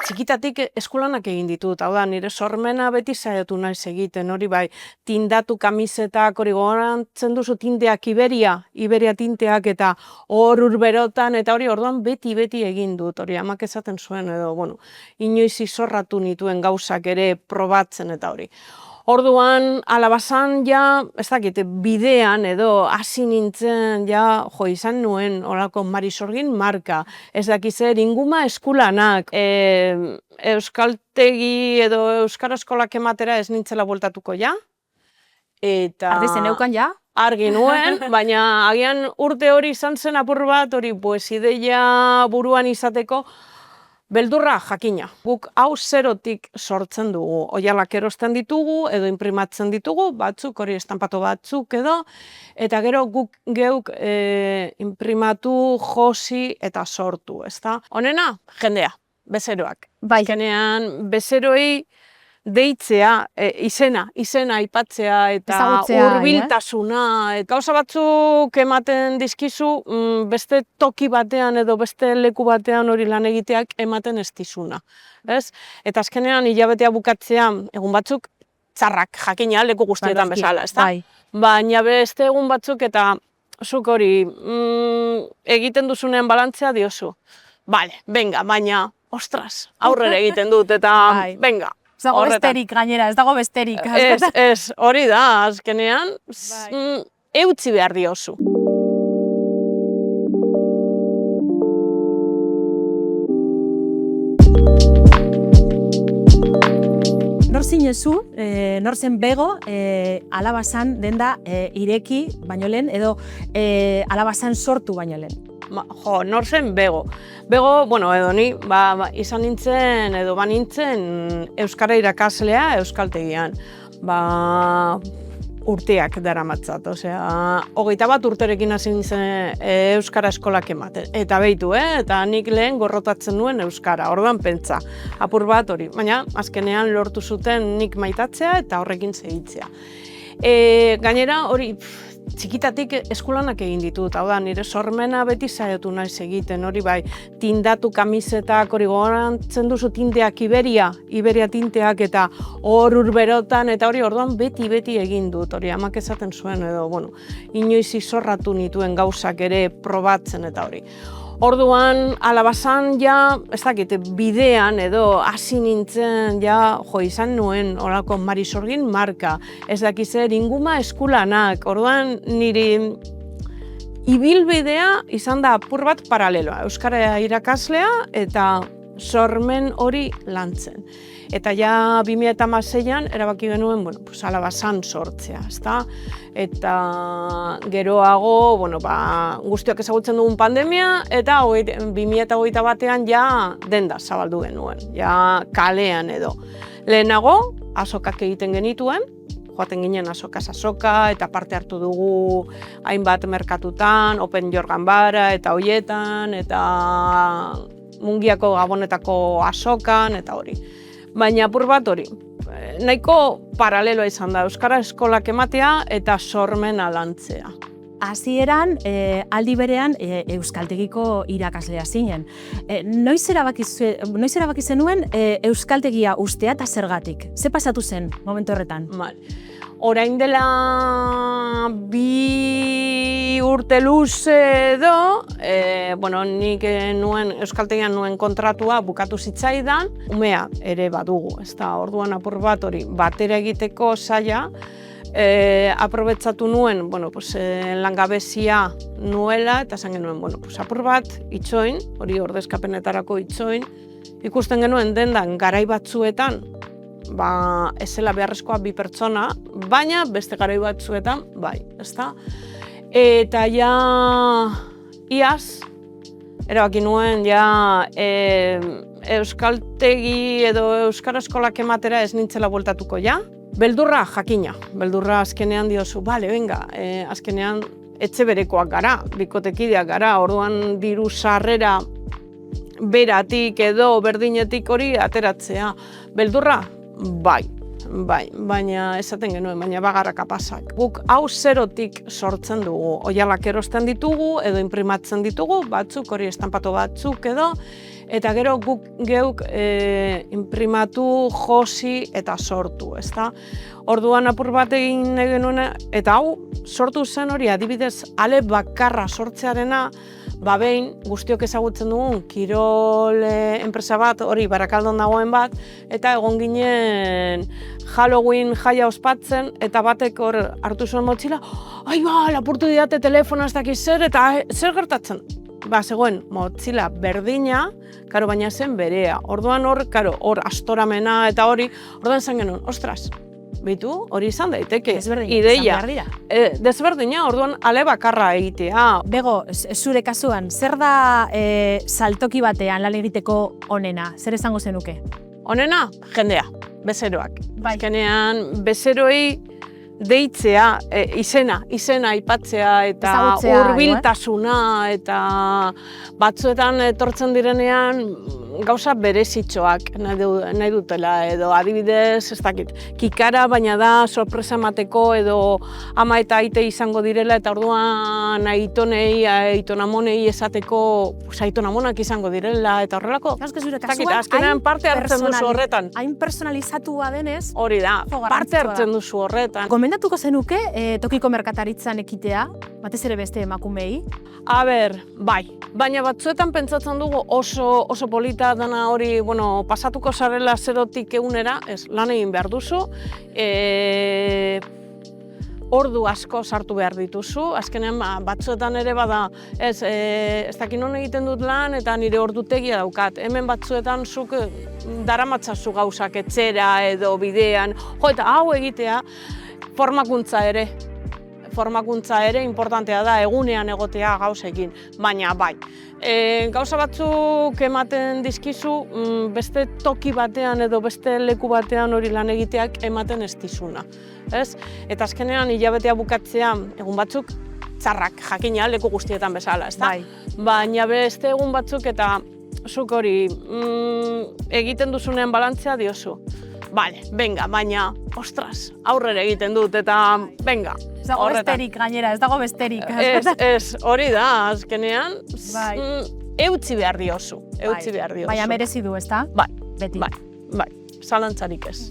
Txikitatik eskolanak egin ditut, hau da, nire sormena beti saiatu naiz egiten, hori bai, tindatu kamisetak, hori gogoratzen duzu tinteak Iberia tinteak eta hor urberotan, eta hori orduan beti egin dut, hori amak esaten zuen edo, bueno, inoiz izorratu nituen gauzak ere probatzen eta hori. Orduan, Alabazan ja, ez dakit, bidean edo hasi nintzen, ja, izan nuen olako Marisorgin marka, ez dakiz zer, inguma eskulanak, euskaltegi edo euskara eskolak ematera ez nintzela bueltatuko ja. Eta Ardi zeneukan ja? Argi nuen, baina agian urte hori izan zen apur bat, hori ideia buruan izateko, beldurra jakina. Guk hau zerotik sortzen dugu. Oihalak erosten ditugu edo inprimatzen ditugu, batzuk, hori estampatu batzuk edo, eta gero guk geuk inprimatu, josi eta sortu, ezta? Honena, jendea, bezeroak. Bai. Azkenean, bezeroi deitzea, izena aipatzea eta Ezagutzea, hurbiltasuna. Gauza batzuk ematen dizkizu beste toki batean edo beste leku batean hori lan egiteak ematen ez dizuna. Ez? Eta azkenean hilabetea bukatzean egun batzuk txarrak jakina leku guztietan bezala, ezta? Bai. Baina beste egun batzuk eta zuk hori egiten duzunean balantzea diozu. Bale, venga, baina, ostras, aurrera egiten dut eta venga. Ez dago besterik gainera, ez dago besterik. Ez, hori da, azkenean, eutzi behar diozu. Nor zinezu, nor zen Bego, Alabazan denda ireki baino lehen, edo Alabazan sortu baino lehen? Nor zen Bego. Bego, bueno, edo ni, izan nintzen, edo banintzen euskara irakaslea euskaltegian. Urteak daramatzat, osea, 21 urterekin hasi nintzen euskara eskolak ematen. Eta behitu, eta nik lehen gorrotatzen nuen euskara, orduan pentsa, apur bat hori. Baina, azkenean lortu zuten nik maitatzea eta horrekin segitzea. Gainera, hori, txikitatik eskolanak egin ditut, hau da, nire sormena beti saiatu naiz egiten, hori bai, tindatu kamisetak, hori gogoratzen duzu tinteak Iberia tinteak eta hor urberotan, eta hori orduan beti egin dut, hori amak esaten zuen edo, bueno, inoiz izorratu nituen gauzak ere probatzen eta hori. Orduan, Alabazan ja, ez dakit, bidean edo hasi nintzen, ja, izan nuen olako Marisorgin marka, ez dakiz zer, inguma eskulanak, orduan niri ibilbidea izan da apur bat paraleloa, euskara irakaslea eta sormen hori lantzen. Eta ja 2016an erabaki genuen, bueno, Alabazan sortzea, ezta? Eta geroago, bueno, guztiak ezagutzen dugun pandemia, eta 2021 batean ja denda zabaldu genuen, ja kalean edo. Lehenago, azokak egiten genituen, joaten ginen azokaz azoka, eta parte hartu dugu hainbat merkatutan, Open Jorgan Bara, eta hoietan, eta Mungiako Gabonetako azokan, eta hori. Baina apur bat hori, nahiko paraleloa izan da, euskara eskolak ematea eta sormena lantzea. Hasieran, aldi berean, euskaltegiko irakaslea zinen. Noiz erabaki zenuen euskaltegia ustea eta zergatik? Ze pasatu zen momentu horretan? Orain dela 2 urte luze edo, nik euskaltegian nuen kontratua bukatu zitzaidan, umea ere badugu, orduan apur bat hori batera egiteko zaila, aprobetsatu nuen, langabezia nuela, eta esan genuen, apur bat itxoin, hori ordezkapenetarako itxoin, ikusten genuen dendan garai batzuetan, ez zela beharrezkoa 2 pertsona, baina beste garai batzuetan, bai, ezta? Eta ja, iaz, erabaki nuen, ja, euskaltegi edo euskara eskolak ematera ez nintzela bueltatuko, ja? Beldurra jakina, beldurra azkenean diozu, bale, venga, azkenean etxe berekoak gara, bikotekideak gara, orduan diru sarrera beratik edo berdinetik hori ateratzea. Beldurra, bai, bai, baina esaten genuen, baina bagarraka pasak. Guk hau zerotik sortzen dugu, oialak erosten ditugu edo inprimatzen ditugu, batzuk, hori estampatu batzuk edo, eta gero guk geuk inprimatu, josi eta sortu, ezta? Orduan apur bat egin nahi genuen, eta hau sortu zen hori adibidez ale bakarra sortzearena, behin guztiok ezagutzen dugun kirol enpresa bat, hori Barakaldon dagoen bat, eta egon ginen Halloween jaia ospatzen, eta batek hor hartu zuen motxila, ai ba, lapurtu didate telefono ez dakiz zer, eta zer gertatzen? Ba, zegoen motxila berdina, karo, baina zen berea. Orduan hor astoramena eta hori, orduan zen genuen, ostras, bitu, hori izan daiteke, ideia. Desberdina, orduan ale bakarra egitea. Bego, zure kasuan, zer da saltoki batean lan egiteko onena? Zer esango zenuke? Onena, jendea, bezeroak. Bai. Azkenean, bezeroei deitzea, izena aipatzea eta Ezagutzea, hurbiltasuna eta batzuetan etortzen direnean gauza berezitxoak nahi dutela edo adibidez, ez dakit, kikara baina da sorpresa emateko edo ama eta aite izango direla eta orduan aitonamonei esateko aitonamonak izango direla eta horrelako. Zure kasuan, azkenean parte hartzen duzu horretan. Hain personalizatua denez, hori da, parte hartzen duzu horretan. Gomendatuko zenuke tokiko merkataritzan ekitea, batez ere beste emakumei? A ber, bai, baina batzuetan pentsatzen dugu oso polita dana hori, pasatuko zarela zerotik egunera, lan egin behar duzu, ordu asko sartu behar dituzu, azkenean batzuetan ere bada, ez dakit non egiten dut lan eta nire ordutegia daukat, hemen batzuetan zuk daramatzazu gauzak etxera edo bidean, eta hau egitea formakuntza ere importantea da egunean egotea gauzekin, baina bai. Gauza batzuk ematen dizkizu beste toki batean edo beste leku batean hori lan egiteak ematen ez dizuna. Eta azkenean hilabetea bukatzea egun batzuk txarrak, jakina leku guztietan bezala, ezta? Baina beste egun batzuk eta zuk hori egiten duzunean balantzea diozu. Bale, venga, baina, ostras, aurrera egiten dut eta, venga. Ez dago besterik gainera, ez dago besterik. Ez, hori da, azkenean, eutzi behar diozu, Baina merezi du, ezta? Bai, beti. Bai, zalantzarik ez.